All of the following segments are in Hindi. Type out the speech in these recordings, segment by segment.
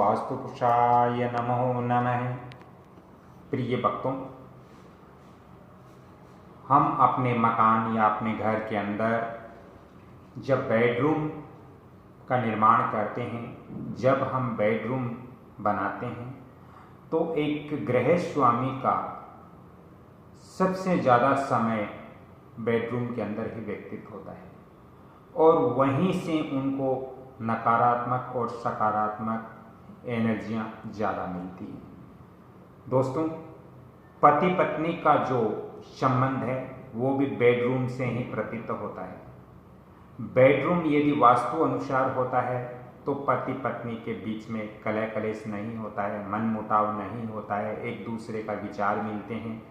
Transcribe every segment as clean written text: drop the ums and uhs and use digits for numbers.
वास्तुपुरुषाय नमो नमः। प्रिय भक्तों, हम अपने मकान या अपने घर के अंदर जब बेडरूम का निर्माण करते हैं, जब हम बेडरूम बनाते हैं, तो एक गृह स्वामी का सबसे ज़्यादा समय बेडरूम के अंदर ही व्यतीत होता है और वहीं से उनको नकारात्मक और सकारात्मक एनर्जियां ज़्यादा मिलती हैं। दोस्तों, पति पत्नी का जो संबंध है वो भी बेडरूम से ही प्रतीत होता है। बेडरूम यदि वास्तु अनुसार होता है तो पति पत्नी के बीच में कलह कलेश नहीं होता है, मन मुटाव नहीं होता है, एक दूसरे का विचार मिलते हैं।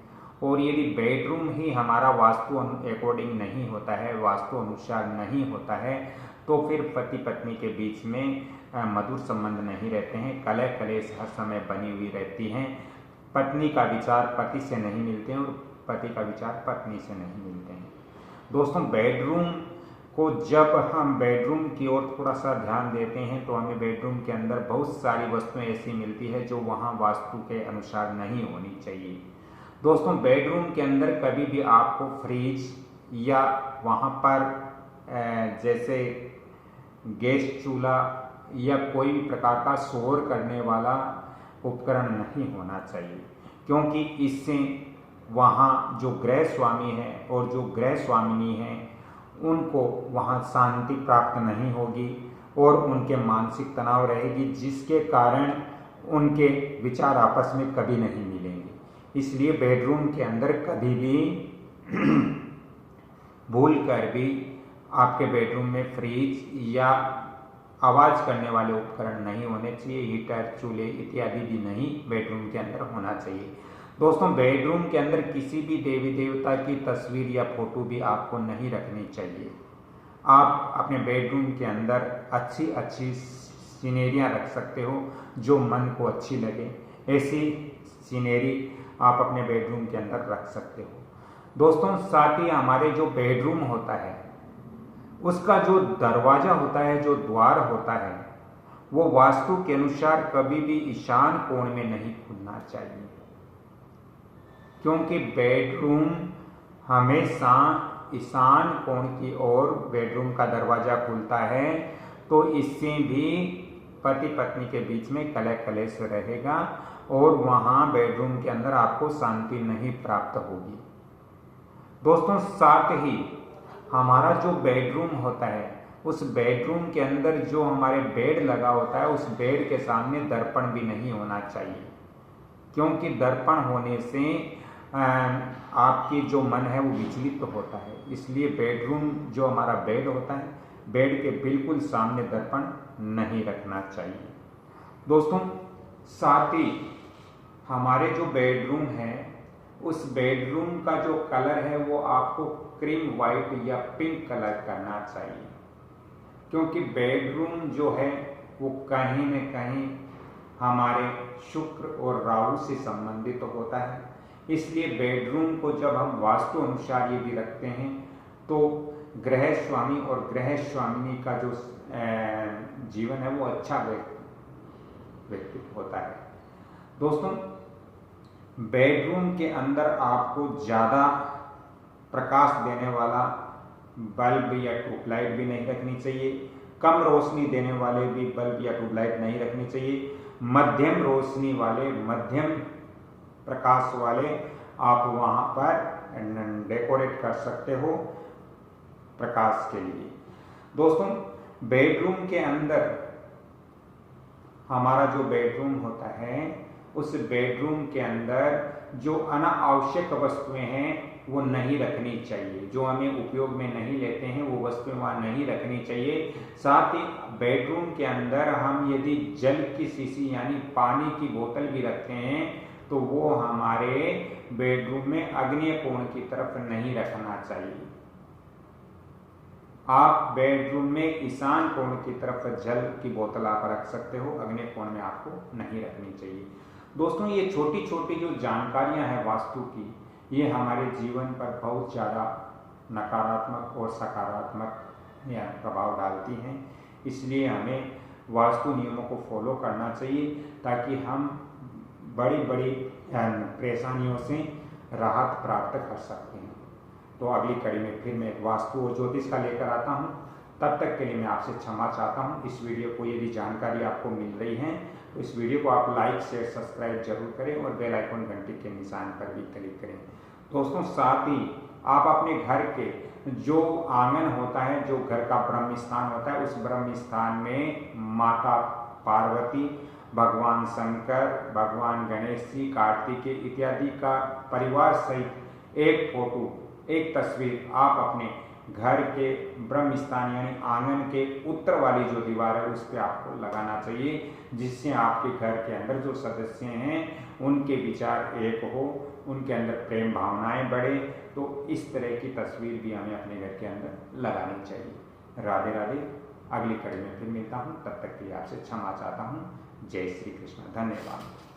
और यदि बेडरूम ही हमारा वास्तु अकॉर्डिंग नहीं होता है, वास्तु अनुसार नहीं होता है, तो फिर पति पत्नी के बीच में मधुर संबंध नहीं रहते हैं, कलह कलेश हर समय बनी हुई रहती हैं। पत्नी का विचार पति से नहीं मिलते हैं और पति का विचार पत्नी से नहीं मिलते हैं। दोस्तों, बेडरूम को जब हम बेडरूम की ओर थोड़ा सा ध्यान देते हैं तो हमें बेडरूम के अंदर बहुत सारी वस्तुएं ऐसी मिलती है जो वहाँ वास्तु के अनुसार नहीं होनी चाहिए। दोस्तों, बेडरूम के अंदर कभी भी आपको फ्रिज या वहाँ पर जैसे गैस चूल्हा या कोई भी प्रकार का शोर करने वाला उपकरण नहीं होना चाहिए, क्योंकि इससे वहाँ जो गृह स्वामी है और जो गृह स्वामिनी है उनको वहाँ शांति प्राप्त नहीं होगी और उनके मानसिक तनाव रहेगी, जिसके कारण उनके विचार आपस में कभी नहीं मिलेंगे। इसलिए बेडरूम के अंदर कभी भी भूल कर भी आपके बेडरूम में फ्रिज या आवाज़ करने वाले उपकरण नहीं होने चाहिए, हीटर चूल्हे इत्यादि भी नहीं बेडरूम के अंदर होना चाहिए। दोस्तों, बेडरूम के अंदर किसी भी देवी देवता की तस्वीर या फोटो भी आपको नहीं रखनी चाहिए। आप अपने बेडरूम के अंदर अच्छी अच्छी सीनरियाँ रख सकते हो जो मन को अच्छी लगे, ऐसी सीनरी आप अपने बेडरूम के अंदर रख सकते हो। दोस्तों, साथ ही हमारे जो बेडरूम होता है उसका जो दरवाज़ा होता है, जो द्वार होता है, वो वास्तु के अनुसार कभी भी ईशान कोण में नहीं खुलना चाहिए, क्योंकि बेडरूम हमेशा ईशान कोण की ओर बेडरूम का दरवाज़ा खुलता है, तो इससे भी पति पत्नी के बीच में कलह कलेश रहेगा और वहाँ बेडरूम के अंदर आपको शांति नहीं प्राप्त होगी। दोस्तों, साथ ही हमारा जो बेडरूम होता है उस बेडरूम के अंदर जो हमारे बेड लगा होता है उस बेड के सामने दर्पण भी नहीं होना चाहिए, क्योंकि दर्पण होने से आपकी जो मन है वो विचलित होता है। इसलिए बेडरूम जो हमारा बेड होता है, बेड के बिल्कुल सामने दर्पण नहीं रखना चाहिए। दोस्तों, साथ ही हमारे जो बेडरूम है उस बेडरूम का जो कलर है वो आपको क्रीम वाइट या पिंक कलर करना चाहिए, क्योंकि बेडरूम जो है वो कहीं न कहीं हमारे शुक्र और राहु से संबंधित होता है। इसलिए बेडरूम को जब हम वास्तु अनुसार ये भी रखते हैं तो गृह स्वामी और गृह स्वामिनी का जो जीवन है वो अच्छा व्यतीत होता है। दोस्तों, बेडरूम के अंदर आपको ज़्यादा प्रकाश देने वाला बल्ब या ट्यूबलाइट भी नहीं रखनी चाहिए, कम रोशनी देने वाले भी बल्ब या ट्यूबलाइट नहीं रखनी चाहिए। मध्यम रोशनी वाले, मध्यम प्रकाश वाले आप वहाँ पर डेकोरेट कर सकते हो प्रकाश के लिए। दोस्तों, बेडरूम के अंदर हमारा जो बेडरूम होता है उस बेडरूम के अंदर जो अनावश्यक वस्तुएं हैं वो नहीं रखनी चाहिए, जो हमें उपयोग में नहीं लेते हैं वो वस्तुएं वहाँ नहीं रखनी चाहिए। साथ ही बेडरूम के अंदर हम यदि जल की शीशी यानी पानी की बोतल भी रखते हैं तो वो हमारे बेडरूम में आग्नेय कोण की तरफ नहीं रखना चाहिए। आप बेडरूम में ईशान कोण की तरफ जल की बोतल आप रख सकते हो, आग्नेय कोण में आपको नहीं रखनी चाहिए। दोस्तों, ये छोटी छोटी जो जानकारियां हैं वास्तु की, ये हमारे जीवन पर बहुत ज़्यादा नकारात्मक और सकारात्मक प्रभाव डालती हैं। इसलिए हमें वास्तु नियमों को फॉलो करना चाहिए ताकि हम बड़ी बड़ी परेशानियों से राहत प्राप्त कर सकते हैं। तो अगली कड़ी में फिर मैं वास्तु और ज्योतिष का लेकर आता हूँ। तब तक के लिए मैं आपसे क्षमा चाहता हूँ। इस वीडियो को यदि जानकारी आपको मिल रही है तो इस वीडियो को आप लाइक शेयर सब्सक्राइब जरूर करें और बेल आइकन घंटी के निशान पर भी क्लिक करें। दोस्तों, साथ ही आप अपने घर के जो आंगन होता है, जो घर का ब्रह्म स्थान होता है, उस ब्रह्म स्थान में माता पार्वती, भगवान शंकर, भगवान गणेश जी, कार्तिकेय इत्यादि का परिवार सहित एक फोटो, एक तस्वीर आप अपने घर के ब्रह्म स्थान यानी आंगन के उत्तर वाली जो दीवार है उस पर आपको लगाना चाहिए, जिससे आपके घर के अंदर जो सदस्य हैं उनके विचार एक हो, उनके अंदर प्रेम भावनाएं बढ़े। तो इस तरह की तस्वीर भी हमें अपने घर के अंदर लगानी चाहिए। राधे राधे। अगली कड़ी में फिर मिलता हूँ, तब तक के लिए आपसे क्षमा चाहता हूँ। जय श्री कृष्ण। धन्यवाद।